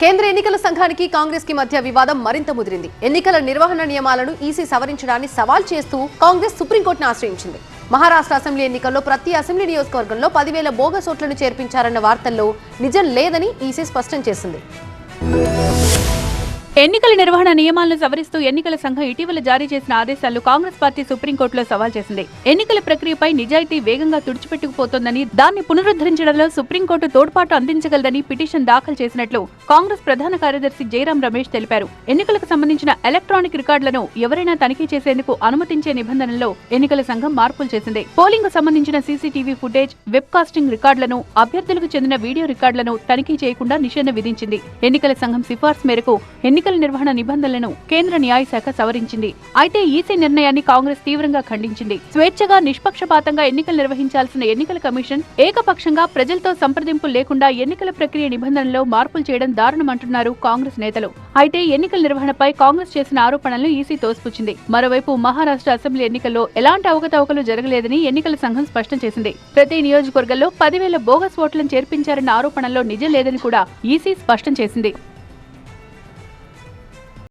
కేంద్ర ఎన్నికల సంఘానికి కాంగ్రెస్ కి మధ్య వివాదం మరింత ముదిరింది. ఎన్నికల నిర్వహణ నియమాలను ఈసీ సవరించడాన్ని సవాల్ చేస్తూ కాంగ్రెస్ సుప్రీంకోర్టును ఆశ్రయించింది. మహారాష్ట్ర అసెంబ్లీ ఎన్నికల్లో ప్రతి అసెంబ్లీ నియోజకవర్గంలో 10,000 బోగస్ ఓట్లను చేర్పించారన్న వార్తల్లో నిజం లేదని ఈసీ స్పష్టం చేసింది. ఎన్నికల నిర్వహణ నియమాలను సవరిస్తూ ఎన్నికల సంఘం ఇటీవల జారీ చేసిన ఆదేశాలను కాంగ్రెస్ పార్టీ సుప్రీంకోర్టులో సవాల్ చేసింది. ఎన్నికల ప్రక్రియపై నిజాయితీ వేగంగా తుడిచిపెట్టుకుపోతోందని, దాన్ని పునరుద్ధరించడంలో సుప్రీంకోర్టు తోడ్పాటు అందించగలదని పిటిషన్ దాఖలు చేసినట్లు కాంగ్రెస్ ప్రధాన కార్యదర్శి జయరాం రమేష్ తెలిపారు. ఎన్నికలకు సంబంధించిన ఎలక్ట్రానిక్ రికార్డులను ఎవరైనా తనిఖీ చేసేందుకు అనుమతించే నిబంధనల్లో ఎన్నికల సంఘం మార్పులు చేసింది. పోలింగ్ కు సంబంధించిన సీసీటీవీ ఫుటేజ్, వెబ్ కాస్టింగ్ రికార్డులను, అభ్యర్థులకు చెందిన వీడియో రికార్డులను తనిఖీ చేయకుండా నిషేధం విధించింది. ఎన్నికల సంఘం సిఫార్సు మేరకు ఎన్నికల నిర్వహణ నిబంధనలను కేంద్ర న్యాయశాఖ సవరించింది. అయితే ఈసీ నిర్ణయాన్ని కాంగ్రెస్ తీవ్రంగా ఖండించింది. స్వేచ్ఛగా నిష్పక్షపాతంగా ఎన్నికలు నిర్వహించాల్సిన ఎన్నికల కమిషన్ ఏకపక్షంగా ప్రజలతో సంప్రదింపులు లేకుండా ఎన్నికల ప్రక్రియ నిబంధనల్లో మార్పులు చేయడం దారుణమంటున్నారు కాంగ్రెస్ నేతలు. అయితే ఎన్నికల నిర్వహణపై కాంగ్రెస్ చేసిన ఆరోపణలను ఈసీ తోసిపుచ్చింది. మరోవైపు మహారాష్ట్ర అసెంబ్లీ ఎన్నికల్లో ఎలాంటి అవకతవకలు జరగలేదని ఎన్నికల సంఘం స్పష్టం చేసింది. ప్రతి నియోజకవర్గంలో 10,000 బోగస్ ఓట్లను చేర్పించారన్న ఆరోపణల్లో నిజం లేదని కూడా ఈసీ స్పష్టం చేసింది.